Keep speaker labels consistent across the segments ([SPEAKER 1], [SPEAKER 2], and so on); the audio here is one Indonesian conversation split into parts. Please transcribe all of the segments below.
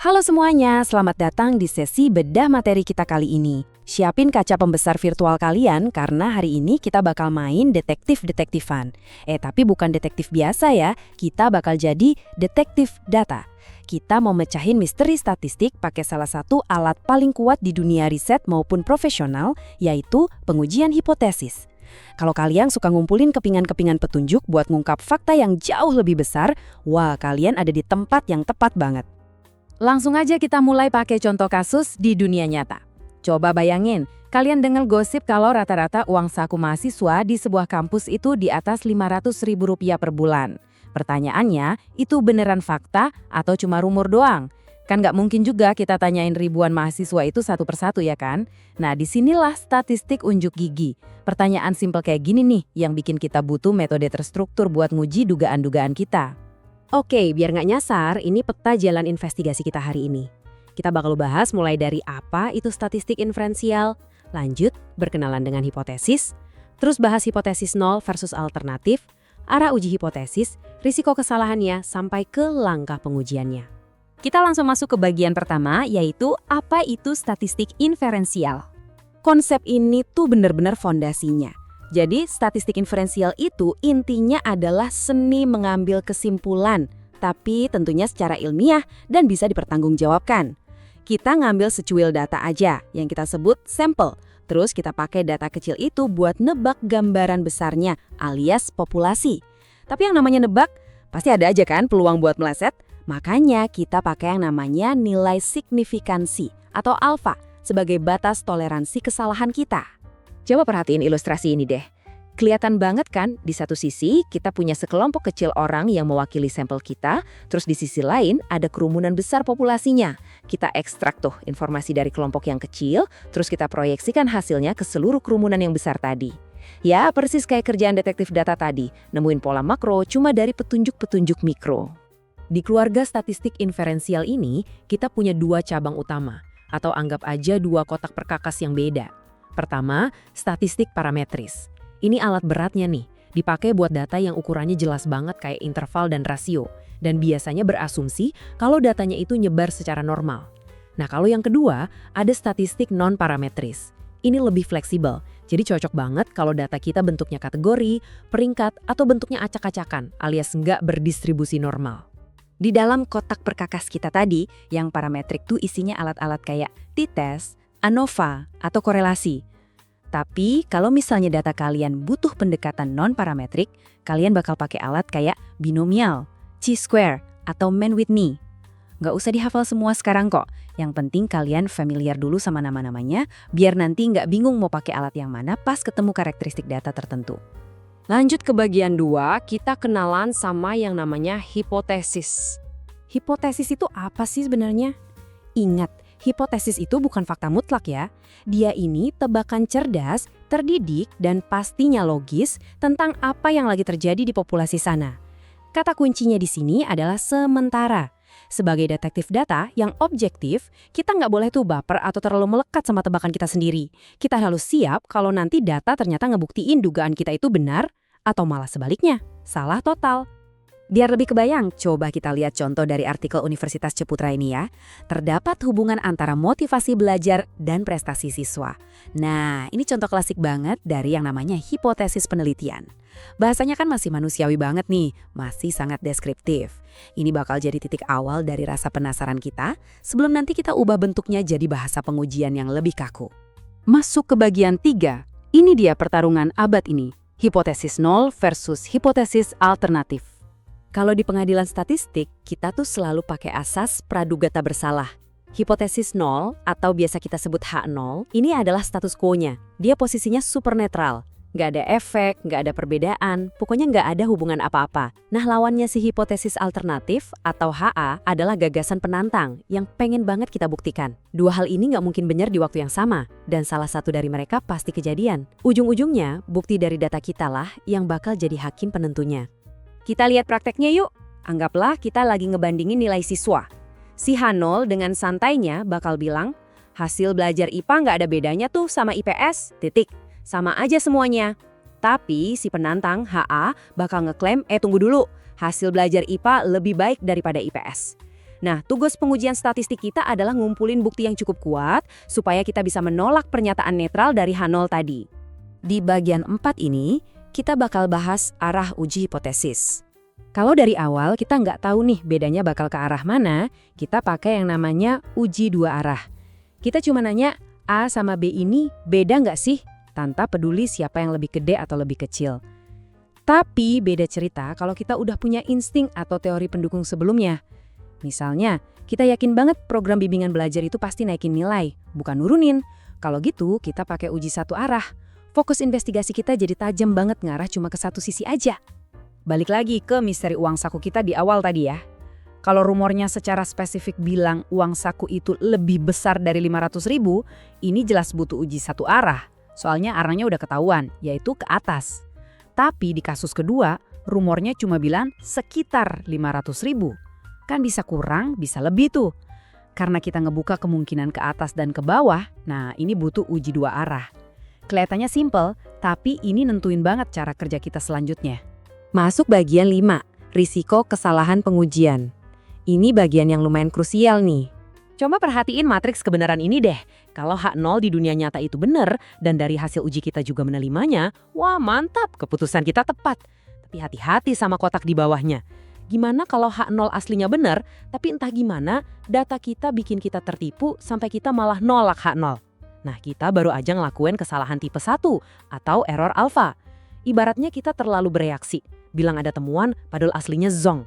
[SPEAKER 1] Halo semuanya, selamat datang di sesi bedah materi kita kali ini. Siapin kaca pembesar virtual kalian karena hari ini kita bakal main detektif-detektifan. Tapi bukan detektif biasa ya, kita bakal jadi detektif data. Kita mau mecahin misteri statistik pakai salah satu alat paling kuat di dunia riset maupun profesional, yaitu pengujian hipotesis. Kalau kalian suka ngumpulin kepingan-kepingan petunjuk buat ngungkap fakta yang jauh lebih besar, wah kalian ada di tempat yang tepat banget. Langsung aja kita mulai pakai contoh kasus di dunia nyata. Coba bayangin, kalian dengar gosip kalau rata-rata uang saku mahasiswa di sebuah kampus itu di atas Rp500.000 per bulan. Pertanyaannya, itu beneran fakta atau cuma rumor doang? Kan nggak mungkin juga kita tanyain ribuan mahasiswa itu satu persatu ya kan? Nah disinilah statistik unjuk gigi. Pertanyaan simpel kayak gini nih yang bikin kita butuh metode terstruktur buat nguji dugaan-dugaan kita. Oke, biar nggak nyasar, ini peta jalan investigasi kita hari ini. Kita bakal bahas mulai dari apa itu statistik inferensial, lanjut berkenalan dengan hipotesis, terus bahas hipotesis nol versus alternatif, arah uji hipotesis, risiko kesalahannya, sampai ke langkah pengujiannya. Kita langsung masuk ke bagian pertama, yaitu apa itu statistik inferensial. Konsep ini tuh bener-bener fondasinya. Jadi, statistik inferensial itu intinya adalah seni mengambil kesimpulan, tapi tentunya secara ilmiah dan bisa dipertanggungjawabkan. Kita ngambil secuil data aja, yang kita sebut sampel. Terus kita pakai data kecil itu buat nebak gambaran besarnya, alias populasi. Tapi yang namanya nebak, pasti ada aja kan peluang buat meleset. Makanya kita pakai yang namanya nilai signifikansi atau alfa sebagai batas toleransi kesalahan kita. Coba perhatiin ilustrasi ini deh. Kelihatan banget kan, di satu sisi kita punya sekelompok kecil orang yang mewakili sampel kita, terus di sisi lain ada kerumunan besar populasinya. Kita ekstrak tuh informasi dari kelompok yang kecil, terus kita proyeksikan hasilnya ke seluruh kerumunan yang besar tadi. Ya, persis kayak kerjaan detektif data tadi, nemuin pola makro cuma dari petunjuk-petunjuk mikro. Di keluarga statistik inferensial ini, kita punya dua cabang utama, atau anggap aja dua kotak perkakas yang beda. Pertama, statistik parametris. Ini alat beratnya nih, dipakai buat data yang ukurannya jelas banget kayak interval dan rasio, dan biasanya berasumsi kalau datanya itu nyebar secara normal. Nah, kalau yang kedua, ada statistik non-parametris. Ini lebih fleksibel, jadi cocok banget kalau data kita bentuknya kategori, peringkat, atau bentuknya acak-acakan, alias nggak berdistribusi normal. Di dalam kotak perkakas kita tadi, yang parametrik tuh isinya alat-alat kayak t-test, ANOVA, atau korelasi. Tapi kalau misalnya data kalian butuh pendekatan non-parametrik, kalian bakal pakai alat kayak binomial, chi-square, atau man-Whitney. Nggak usah dihafal semua sekarang kok. Yang penting kalian familiar dulu sama nama-namanya, biar nanti nggak bingung mau pakai alat yang mana pas ketemu karakteristik data tertentu. Lanjut ke bagian 2, kita kenalan sama yang namanya hipotesis. Hipotesis itu apa sih sebenarnya? Ingat, hipotesis itu bukan fakta mutlak ya. Dia ini tebakan cerdas, terdidik, dan pastinya logis tentang apa yang lagi terjadi di populasi sana. Kata kuncinya di sini adalah sementara. Sebagai detektif data yang objektif, kita nggak boleh tuh baper atau terlalu melekat sama tebakan kita sendiri. Kita harus siap kalau nanti data ternyata ngebuktiin dugaan kita itu benar, atau malah sebaliknya, salah total. Biar lebih kebayang, coba kita lihat contoh dari artikel Universitas Ciputra ini ya. Terdapat hubungan antara motivasi belajar dan prestasi siswa. Nah, ini contoh klasik banget dari yang namanya hipotesis penelitian. Bahasanya kan masih manusiawi banget nih, masih sangat deskriptif. Ini bakal jadi titik awal dari rasa penasaran kita, sebelum nanti kita ubah bentuknya jadi bahasa pengujian yang lebih kaku. Masuk ke bagian 3, ini dia pertarungan abad ini. Hipotesis nol versus hipotesis alternatif. Kalau di pengadilan statistik, kita tuh selalu pakai asas praduga tak bersalah. Hipotesis nol, atau biasa kita sebut H0, ini adalah status quo-nya. Dia posisinya super netral. Nggak ada efek, nggak ada perbedaan, pokoknya nggak ada hubungan apa-apa. Nah, lawannya si hipotesis alternatif, atau HA, adalah gagasan penantang yang pengen banget kita buktikan. Dua hal ini nggak mungkin benar di waktu yang sama, dan salah satu dari mereka pasti kejadian. Ujung-ujungnya, bukti dari data kita lah yang bakal jadi hakim penentunya. Kita lihat prakteknya yuk. Anggaplah kita lagi ngebandingin nilai siswa. Si H0 dengan santainya bakal bilang, hasil belajar IPA nggak ada bedanya tuh sama IPS, titik. Sama aja semuanya. Tapi si penantang HA bakal ngeklaim, tunggu dulu, hasil belajar IPA lebih baik daripada IPS.
[SPEAKER 2] Nah, tugas pengujian statistik kita adalah ngumpulin bukti yang cukup kuat supaya kita bisa menolak pernyataan netral dari H0 tadi.
[SPEAKER 1] Di bagian 4 ini, kita bakal bahas arah uji hipotesis. Kalau dari awal kita nggak tahu nih bedanya bakal ke arah mana, kita pakai yang namanya uji dua arah. Kita cuma nanya, A sama B ini beda nggak sih? Tanpa peduli siapa yang lebih gede atau lebih kecil. Tapi beda cerita kalau kita udah punya insting atau teori pendukung sebelumnya. Misalnya, kita yakin banget program bimbingan belajar itu pasti naikin nilai, bukan nurunin. Kalau gitu, kita pakai uji satu arah. Fokus investigasi kita jadi tajam banget ngarah cuma ke satu sisi aja. Balik lagi ke misteri uang saku kita di awal tadi ya. Kalau rumornya secara spesifik bilang uang saku itu lebih besar dari 500.000, ini jelas butuh uji satu arah. Soalnya arahnya udah ketahuan, yaitu ke atas. Tapi di kasus kedua, rumornya cuma bilang sekitar 500.000. Kan bisa kurang, bisa lebih tuh. Karena kita ngebuka kemungkinan ke atas dan ke bawah, nah ini butuh uji dua arah. Kelihatannya simple, tapi ini nentuin banget cara kerja kita selanjutnya. Masuk bagian 5, risiko kesalahan pengujian. Ini bagian yang lumayan krusial nih.
[SPEAKER 2] Coba perhatiin matriks kebenaran ini deh. Kalau H0 di dunia nyata itu benar dan dari hasil uji kita juga menerimanya, wah mantap, keputusan kita tepat. Tapi hati-hati sama kotak di bawahnya. Gimana kalau H0 aslinya benar, tapi entah gimana data kita bikin kita tertipu sampai kita malah nolak H0. Nah, kita baru aja ngelakuin kesalahan tipe 1 atau error alpha. Ibaratnya kita terlalu bereaksi, bilang ada temuan padahal aslinya zong.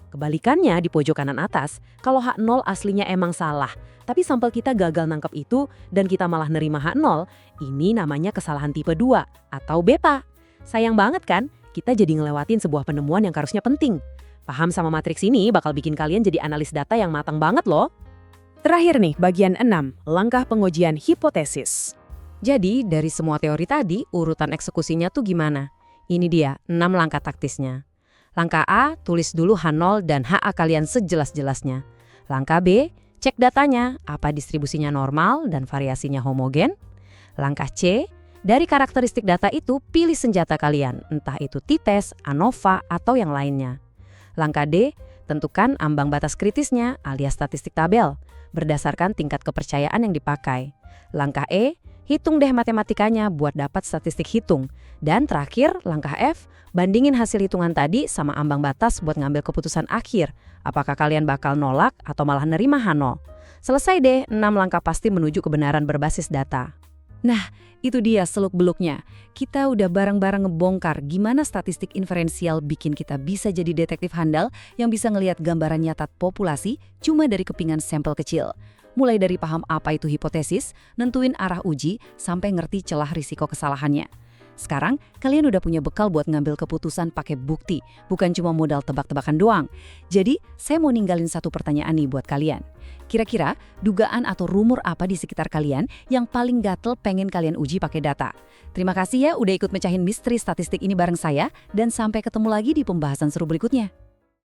[SPEAKER 2] Kebalikannya di pojok kanan atas, kalau H0 aslinya emang salah, tapi sampel kita gagal nangkep itu dan kita malah nerima H0, ini namanya kesalahan tipe 2 atau beta. Sayang banget kan, kita jadi ngelewatin sebuah penemuan yang harusnya penting. Paham sama matriks ini bakal bikin kalian jadi analis data yang matang banget loh.
[SPEAKER 1] Terakhir nih, bagian 6, langkah pengujian hipotesis. Jadi, dari semua teori tadi, urutan eksekusinya tuh gimana? Ini dia, 6 langkah taktisnya. Langkah A, tulis dulu H0 dan HA kalian sejelas-jelasnya. Langkah B, cek datanya, apa distribusinya normal dan variasinya homogen. Langkah C, dari karakteristik data itu pilih senjata kalian, entah itu t-test, ANOVA, atau yang lainnya. Langkah D, tentukan ambang batas kritisnya alias statistik tabel, berdasarkan tingkat kepercayaan yang dipakai. Langkah E, hitung deh matematikanya buat dapat statistik hitung. Dan terakhir, langkah F, bandingin hasil hitungan tadi sama ambang batas buat ngambil keputusan akhir. Apakah kalian bakal nolak atau malah nerima H0? Selesai deh, 6 langkah pasti menuju kebenaran berbasis data. Nah, itu dia seluk-beluknya. Kita udah bareng-bareng ngebongkar gimana statistik inferensial bikin kita bisa jadi detektif handal yang bisa ngelihat gambaran nyata populasi cuma dari kepingan sampel kecil. Mulai dari paham apa itu hipotesis, nentuin arah uji, sampai ngerti celah risiko kesalahannya. Sekarang, kalian udah punya bekal buat ngambil keputusan pakai bukti, bukan cuma modal tebak-tebakan doang. Jadi, saya mau ninggalin satu pertanyaan nih buat kalian. Kira-kira, dugaan atau rumor apa di sekitar kalian yang paling gatel pengen kalian uji pakai data? Terima kasih ya udah ikut mecahin misteri statistik ini bareng saya, dan sampai ketemu lagi di pembahasan seru berikutnya.